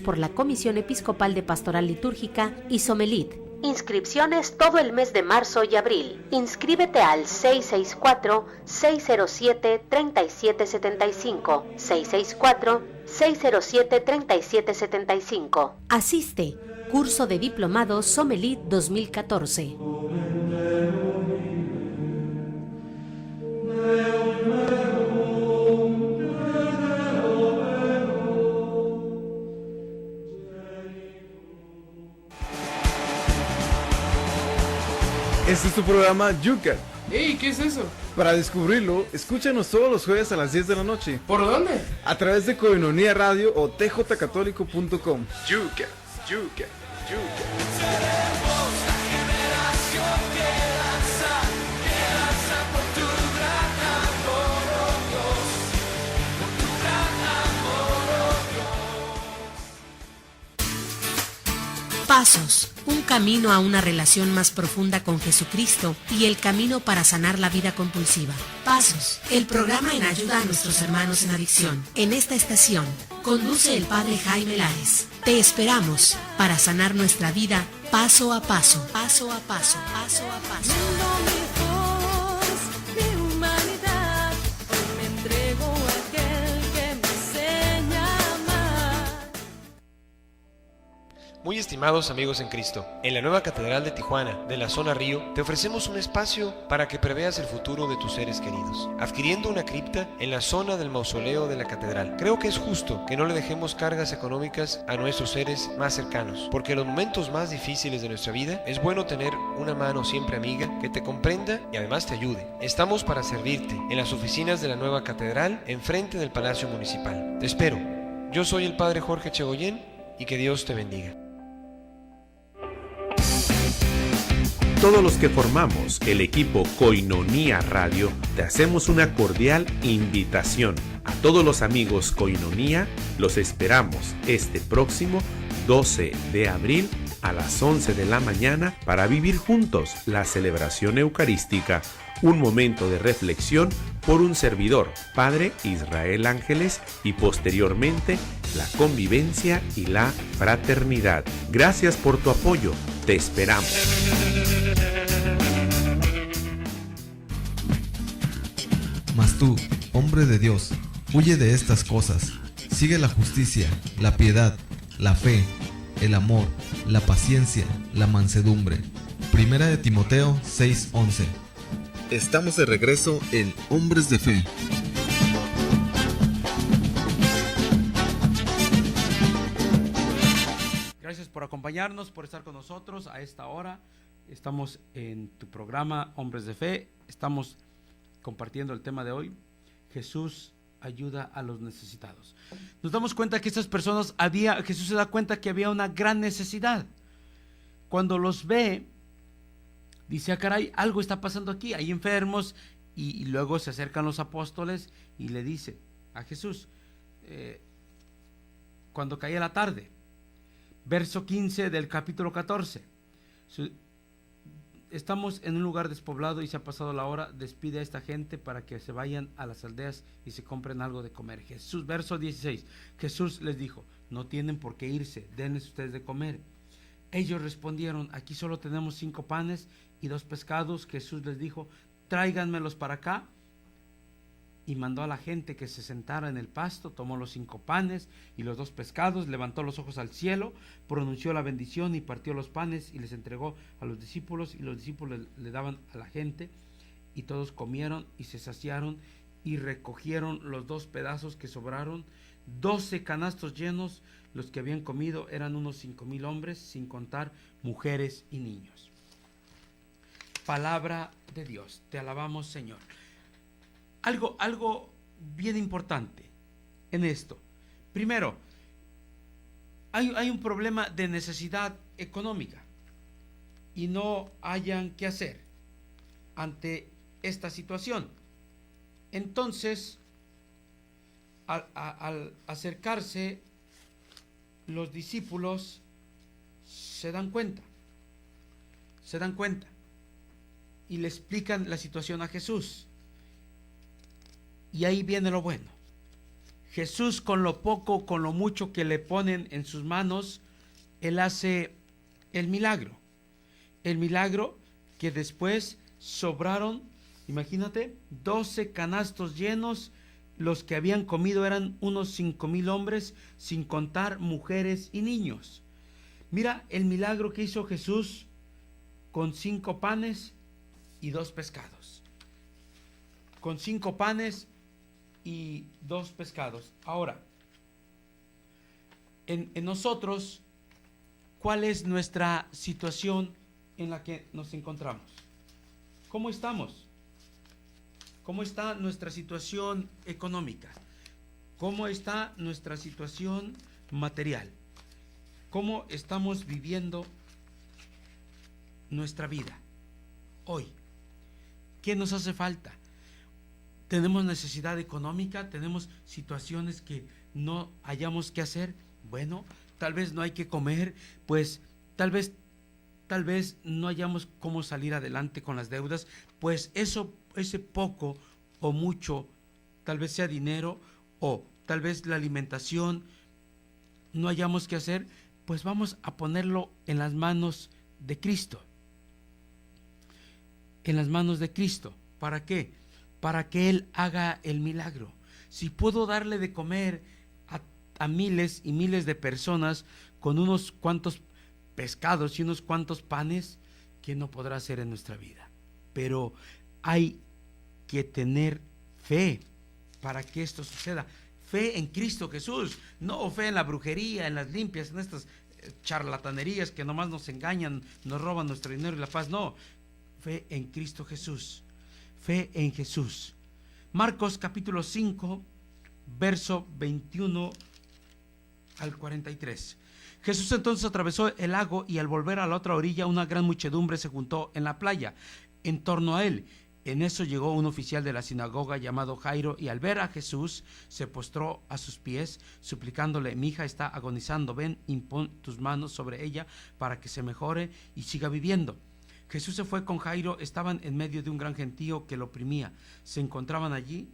S7: por la Comisión Episcopal de Pastoral Litúrgica y Somelit. Inscripciones todo el mes de marzo y abril. Inscríbete al 664-607-3775. 664-607-3775. Asiste. Curso de Diplomado Somelit 2014.
S10: Este es tu programa Yucat.
S11: ¡Ey! ¿Qué es eso?
S10: Para descubrirlo, escúchanos todos los jueves a las 10 de la noche.
S11: ¿Por dónde?
S10: A través de Koinonia Radio o tjcatólico.com. Yucat, Yucat, Yucat.
S7: Pasos, un camino a una relación más profunda con Jesucristo y el camino para sanar la vida compulsiva. Pasos, el programa en ayuda a nuestros hermanos en adicción. En esta estación, conduce el Padre Jaime Lares. Te esperamos para sanar nuestra vida paso a paso, paso a paso, paso a paso.
S12: Muy estimados amigos en Cristo, en la nueva Catedral de Tijuana, de la zona Río, te ofrecemos un espacio para que preveas el futuro de tus seres queridos, adquiriendo una cripta en la zona del mausoleo de la Catedral. Creo que es justo que no le dejemos cargas económicas a nuestros seres más cercanos, porque en los momentos más difíciles de nuestra vida es bueno tener una mano siempre amiga que te comprenda y además te ayude. Estamos para servirte en las oficinas de la nueva Catedral, enfrente del Palacio Municipal. Te espero. Yo soy el Padre Jorge Chegoyen y que Dios te bendiga.
S4: Todos los que formamos el equipo Koinonia Radio te hacemos una cordial invitación. A todos los amigos Koinonia los esperamos este próximo 12 de abril
S11: a las 11 de la mañana para vivir juntos la celebración eucarística, un momento de reflexión por un servidor, Padre Israel Ángeles, y posteriormente la convivencia y la fraternidad. Gracias por tu apoyo, te esperamos.
S1: Mas tú, hombre de Dios, huye de estas cosas, sigue la justicia, la piedad, la fe, el amor, la paciencia, la mansedumbre. Primera de Timoteo 6:11. Estamos de regreso en Hombres de Fe.
S2: Gracias por acompañarnos, por estar con nosotros a esta hora. Estamos en tu programa Hombres de Fe. Estamos compartiendo el tema de hoy. Jesús ayuda a los necesitados. Nos damos cuenta que estas personas Jesús se da cuenta que había una gran necesidad. Cuando los ve, dice, caray, algo está pasando aquí, hay enfermos, y luego se acercan los apóstoles y le dice a Jesús, cuando caía la tarde, verso 15 del capítulo 14, estamos en un lugar despoblado y se ha pasado la hora, despide a esta gente para que se vayan a las aldeas y se compren algo de comer. Jesús, verso 16, Jesús les dijo, no tienen por qué irse, denles ustedes de comer. Ellos respondieron, aquí solo tenemos 5 panes y 2 pescados. Jesús les dijo, tráiganmelos para acá. Y mandó a la gente que se sentara en el pasto, tomó los 5 panes y los 2 pescados, levantó los ojos al cielo, pronunció la bendición y partió los panes y les entregó a los discípulos, y los discípulos le daban a la gente, y todos comieron y se saciaron y recogieron los 2 pedazos que sobraron, 12 canastos llenos. Los que habían comido eran unos 5,000 hombres, sin contar mujeres y niños. Palabra de Dios, te alabamos, Señor. Algo bien importante en esto. Primero, hay un problema de necesidad económica y no hayan qué hacer ante esta situación. Entonces, al acercarse, los discípulos se dan cuenta y le explican la situación a Jesús. Y ahí viene lo bueno. Jesús, con lo poco, con lo mucho que le ponen en sus manos, Él hace el milagro. El milagro que después sobraron, imagínate, 12 canastos llenos. Los que habían comido eran unos 5,000 hombres, sin contar mujeres y niños. Mira el milagro que hizo Jesús con 5 panes y 2 pescados. Con 5 panes y 2 pescados. Ahora, en nosotros, ¿cuál es nuestra situación en la que nos encontramos? ¿Cómo estamos? ¿Cómo está nuestra situación económica? ¿Cómo está nuestra situación material? ¿Cómo estamos viviendo nuestra vida hoy? ¿Qué nos hace falta? ¿Tenemos necesidad económica? ¿Tenemos situaciones que no hayamos que hacer? Bueno, tal vez no hay que comer, pues tal vez no hayamos cómo salir adelante con las deudas, pues ese poco o mucho, tal vez sea dinero o tal vez la alimentación, no hayamos que hacer, pues vamos a ponerlo en las manos de Cristo. En las manos de Cristo. ¿Para qué? Para que Él haga el milagro. Si puedo darle de comer a miles y miles de personas con unos cuantos pescados y unos cuantos panes, ¿qué no podrá hacer en nuestra vida? Pero hay que tener fe para que esto suceda. Fe en Cristo Jesús, no fe en la brujería, en las limpias, en estas charlatanerías que nomás nos engañan, nos roban nuestro dinero y la paz. No, fe en Cristo Jesús, fe en Jesús. Marcos capítulo 5, verso 21 al 43. Jesús entonces atravesó el lago y al volver a la otra orilla una gran muchedumbre se juntó en la playa en torno a él. En eso llegó un oficial de la sinagoga llamado Jairo, y al ver a Jesús se postró a sus pies, suplicándole: mi hija está agonizando, ven, impón tus manos sobre ella para que se mejore y siga viviendo. Jesús se fue con Jairo. Estaban en medio de un gran gentío que lo oprimía. Se encontraban allí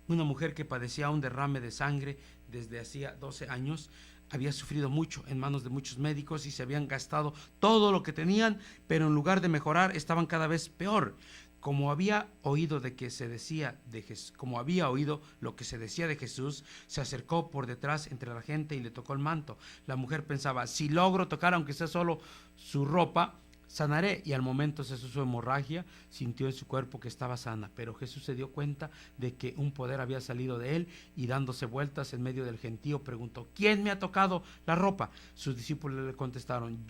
S2: una mujer que padecía un derrame de sangre desde hacía 12 años. Había sufrido mucho en manos de muchos médicos y se habían gastado todo lo que tenían, pero en lugar de mejorar estaban cada vez peor. Como había oído lo que se decía de Jesús, se acercó por detrás entre la gente y le tocó el manto. La mujer pensaba: si logro tocar aunque sea solo su ropa, sanaré. Y al momento cesó su hemorragia, sintió en su cuerpo que estaba sana. Pero Jesús se dio cuenta de que un poder había salido de él, y dándose vueltas en medio del gentío preguntó: ¿quién me ha tocado la ropa? Sus discípulos le contestaron: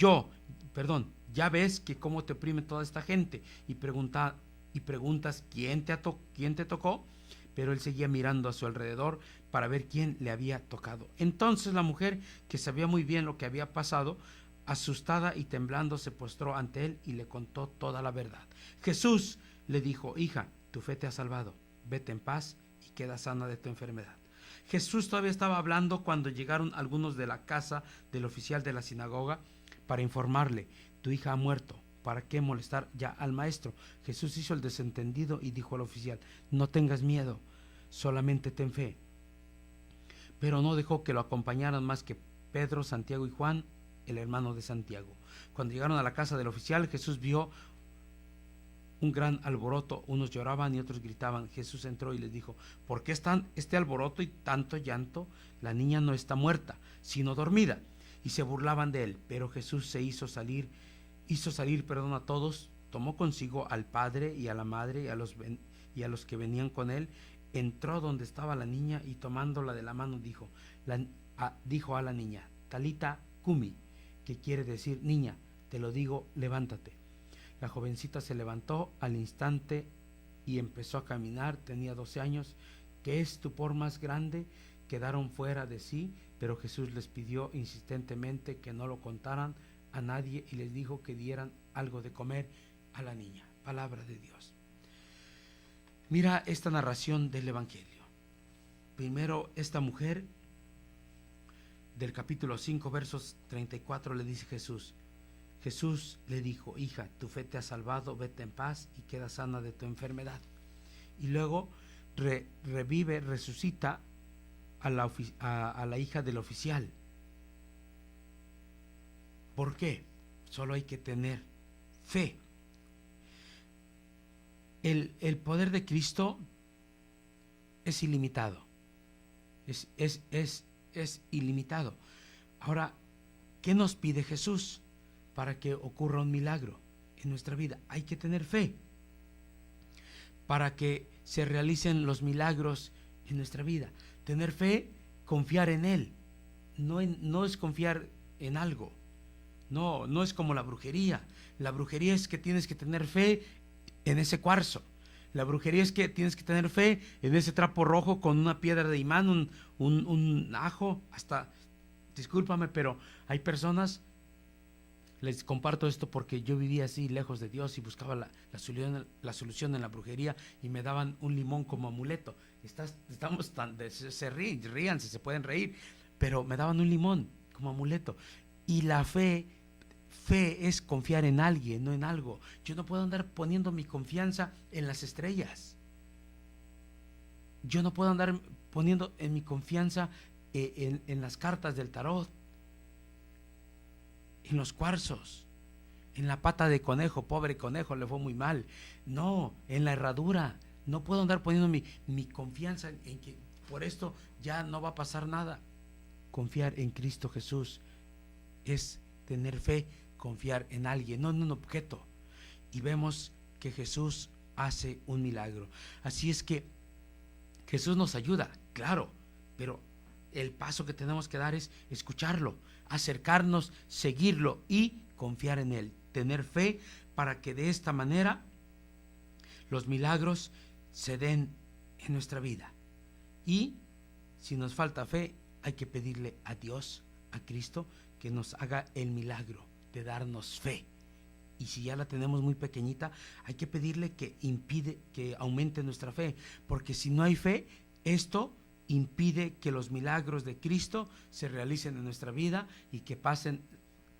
S2: ya ves que cómo te oprime toda esta gente, y preguntas ¿quién te tocó? Pero él seguía mirando a su alrededor para ver quién le había tocado. Entonces la mujer, que sabía muy bien lo que había pasado, asustada y temblando, se postró ante él y le contó toda la verdad. Jesús le dijo: hija, tu fe te ha salvado, vete en paz y queda sana de tu enfermedad. Jesús todavía estaba hablando cuando llegaron algunos de la casa del oficial de la sinagoga para informarle: tu hija ha muerto, ¿para qué molestar ya al maestro? Jesús hizo el desentendido y dijo al oficial: no tengas miedo, solamente ten fe. Pero no dejó que lo acompañaran más que Pedro, Santiago y Juan, el hermano de Santiago. Cuando llegaron a la casa del oficial, Jesús vio un gran alboroto. Unos lloraban y otros gritaban. Jesús entró y les dijo: ¿por qué están este alboroto y tanto llanto? La niña no está muerta, sino dormida. Y se burlaban de él. Pero Jesús hizo salir a todos, tomó consigo al padre y a la madre y a los que venían con él, entró donde estaba la niña y tomándola de la mano dijo a la niña: Talita Cumi, que quiere decir: niña, te lo digo, levántate. La jovencita se levantó al instante y empezó a caminar. Tenía 12 años. ¿Qué estupor más grande! Quedaron fuera de sí, pero Jesús les pidió insistentemente que no lo contaran a nadie y les dijo que dieran algo de comer a la niña. Palabra de Dios. Mira esta narración del Evangelio. Primero, esta mujer, del capítulo 5, versos 34, le dice Jesús le dijo: hija, tu fe te ha salvado, vete en paz y queda sana de tu enfermedad. Y luego resucita a la hija del oficial. ¿Por qué? Solo hay que tener fe. El poder de Cristo es ilimitado. Es ilimitado. Ahora, ¿qué nos pide Jesús para que ocurra un milagro en nuestra vida? Hay que tener fe. Para que se realicen los milagros en nuestra vida, tener fe, confiar en Él. No es confiar en algo. No es como la brujería. La brujería es que tienes que tener fe en ese cuarzo. La brujería es que tienes que tener fe en ese trapo rojo con una piedra de imán, un ajo. Hasta, discúlpame, pero hay personas, les comparto esto porque yo vivía así lejos de Dios y buscaba la solución en la brujería, y me daban un limón como amuleto. Ríanse, se pueden reír, pero me daban un limón como amuleto. Y la fe es confiar en alguien, no en algo. Yo no puedo andar poniendo mi confianza en las estrellas. Yo no puedo andar poniendo en mi confianza en las cartas del tarot, en los cuarzos, en la pata de conejo. Pobre conejo, le fue muy mal. No, en la herradura. No puedo andar poniendo mi confianza en que por esto ya no va a pasar nada. Confiar en Cristo Jesús es tener fe, confiar en alguien, no en un objeto. Y vemos que Jesús hace un milagro. Así es que Jesús nos ayuda, claro, pero el paso que tenemos que dar es escucharlo, acercarnos, seguirlo y confiar en Él. Tener fe para que de esta manera los milagros se den en nuestra vida. Y si nos falta fe, hay que pedirle a Dios, a Cristo, que nos haga el milagro de darnos fe Y si ya la tenemos muy pequeñita, hay que pedirle que aumente nuestra fe, porque si no hay fe, esto impide que los milagros de Cristo se realicen en nuestra vida y que pasen,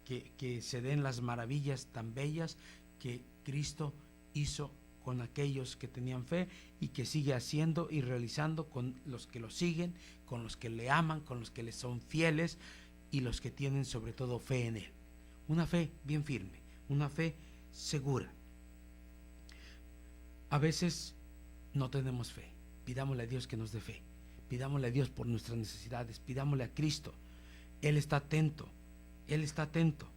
S2: que se den las maravillas tan bellas que Cristo hizo con aquellos que tenían fe y que sigue haciendo y realizando con los que lo siguen, con los que le aman, con los que le son fieles y los que tienen sobre todo fe en Él. Una fe bien firme, una fe segura. A veces no tenemos fe. Pidámosle a Dios que nos dé fe. Pidámosle a Dios por nuestras necesidades. Pidámosle a Cristo. Él está atento. Él está atento.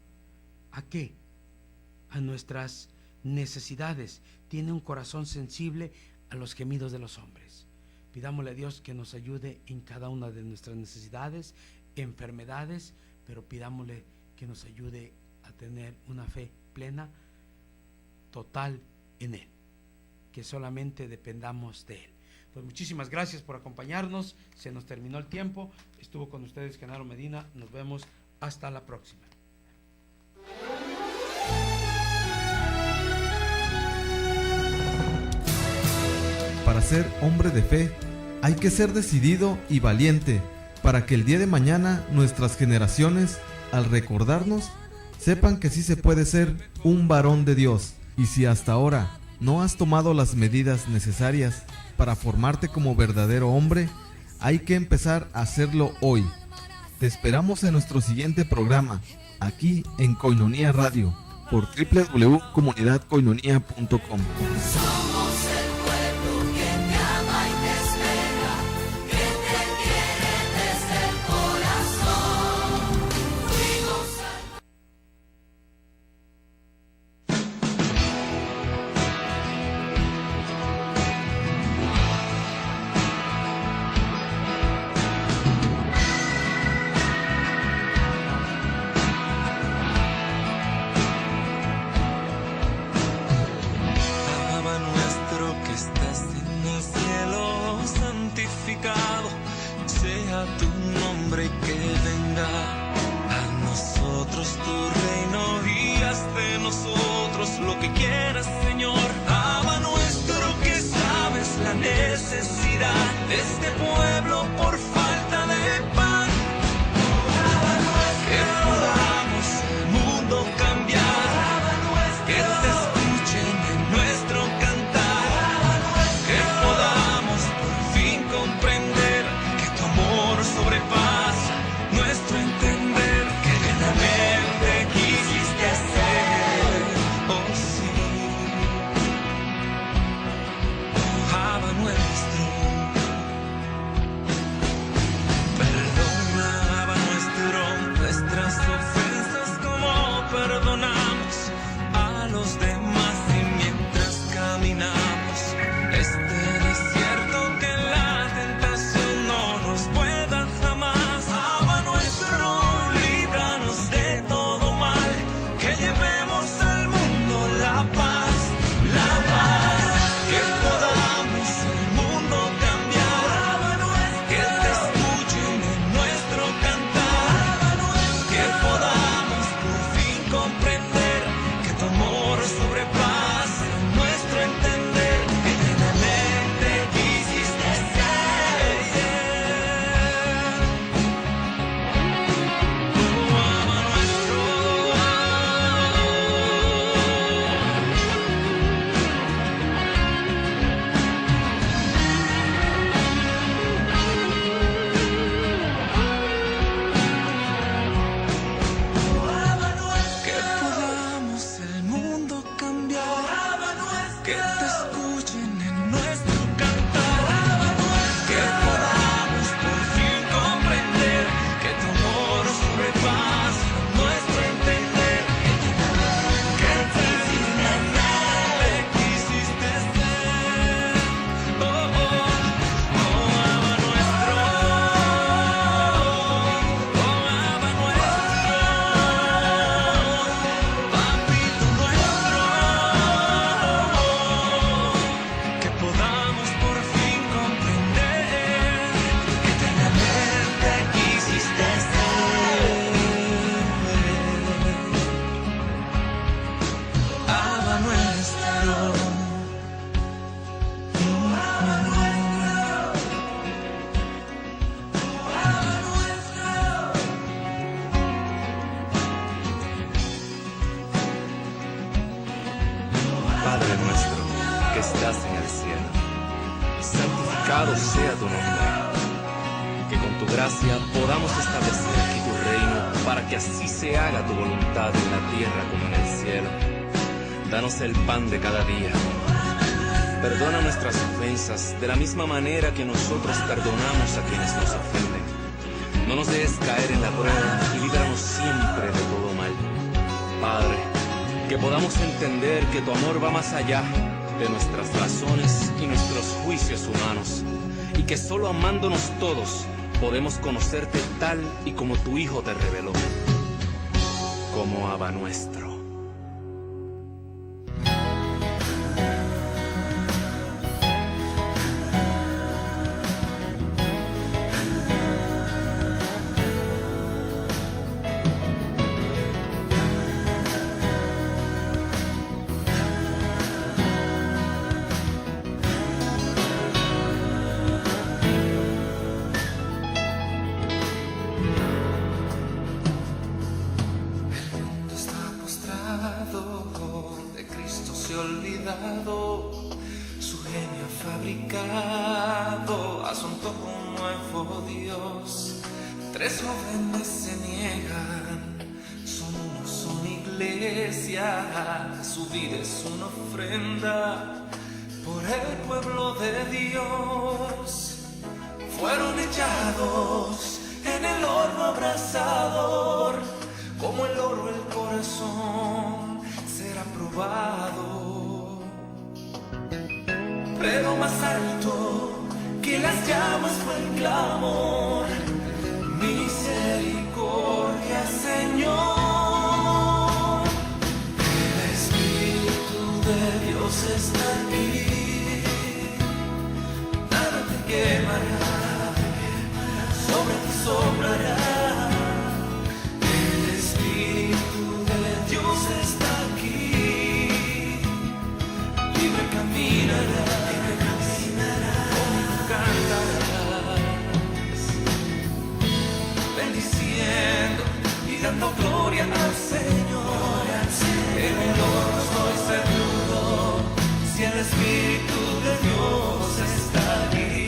S2: ¿A qué? A nuestras necesidades. Tiene un corazón sensible a los gemidos de los hombres. Pidámosle a Dios que nos ayude en cada una de nuestras necesidades, enfermedades, pero pidámosle que nos ayude a tener una fe plena, total en Él, que solamente dependamos de Él. Pues muchísimas gracias por acompañarnos, se nos terminó el tiempo, estuvo con ustedes Genaro Medina, nos vemos hasta la próxima.
S1: Para ser hombre de fe, hay que ser decidido y valiente, para que el día de mañana nuestras generaciones, al recordarnos, sepan que sí se puede ser un varón de Dios. Y si hasta ahora no has tomado las medidas necesarias para formarte como verdadero hombre, hay que empezar a hacerlo hoy. Te esperamos en nuestro siguiente programa, aquí en Koinonia Radio, por www.comunidadkoinonia.com.
S13: Perdón. santificado sea tu nombre. Que con tu gracia podamos establecer aquí tu reino, para que así se haga tu voluntad en la tierra como en el cielo. Danos el pan de cada día. Perdona nuestras ofensas de la misma manera que nosotros perdonamos a quienes nos ofenden. No nos dejes caer en la prueba y líbranos siempre de todo mal. Padre, que podamos entender que tu amor va más allá de nuestras razones y nuestros juicios humanos, y que solo amándonos todos podemos conocerte tal y como tu Hijo te reveló, como Abba nuestro.
S14: Su genio fabricado asunto un nuevo Dios. Tres jóvenes se niegan, son uno, son iglesia. Su vida es una ofrenda por el pueblo de Dios. Fueron echados en el horno abrasador, como el oro el corazón será probado. Pero más alto que las llamas fue el clamor: misericordia, Señor. El Espíritu de Dios está aquí, nada te quemará, sobre ti sobrará. El Espíritu de Dios está aquí, libre caminará. Bendiciendo y dando gloria al Señor. En el horno estoy seguro, si el Espíritu de Dios está aquí.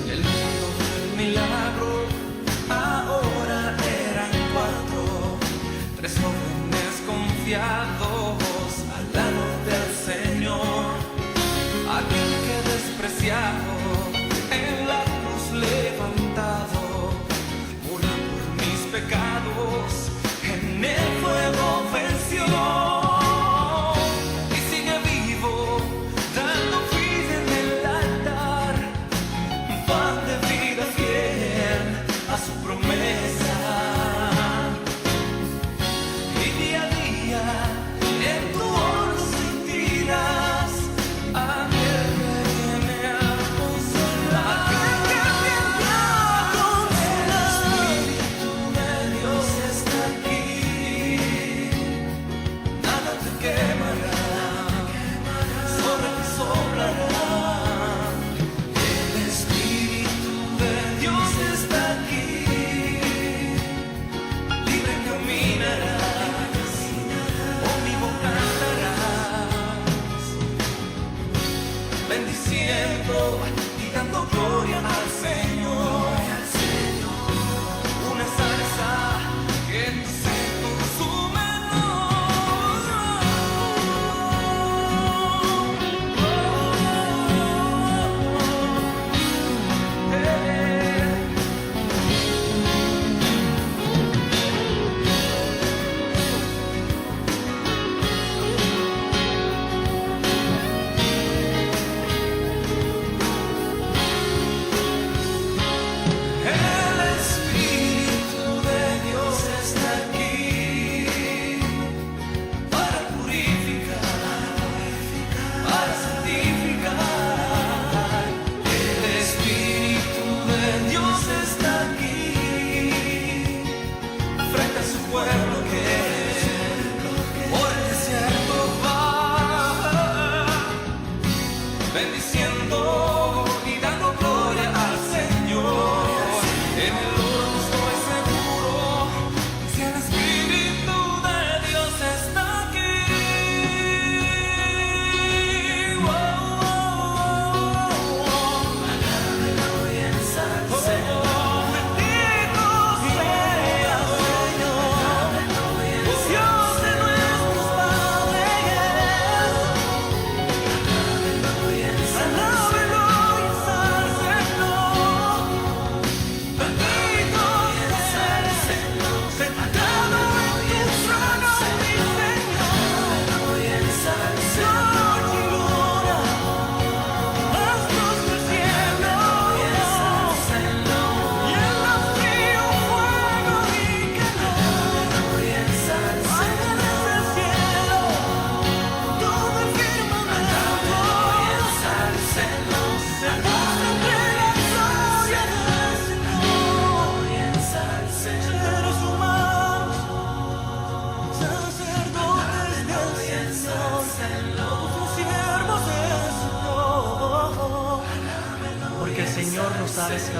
S14: El mundo del milagro ahora eran cuatro, tres jóvenes confiados al lado del Señor. Aquel que despreciado en la cruz levantado murió por mis pecados, en el fuego venció y sigue vivo, dando vida en el altar, pan de vida fiel a su promesa. Y día a día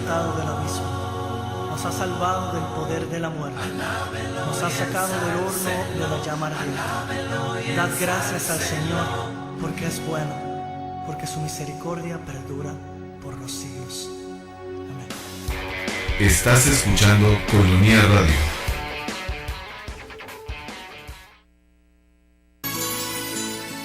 S15: rescatado del abismo, nos ha salvado del poder de la muerte, nos ha sacado del horno de la llama ardiente. Dad gracias al Señor, porque es bueno, porque su misericordia perdura por los siglos. Amén.
S1: Estás escuchando Koinonia Radio.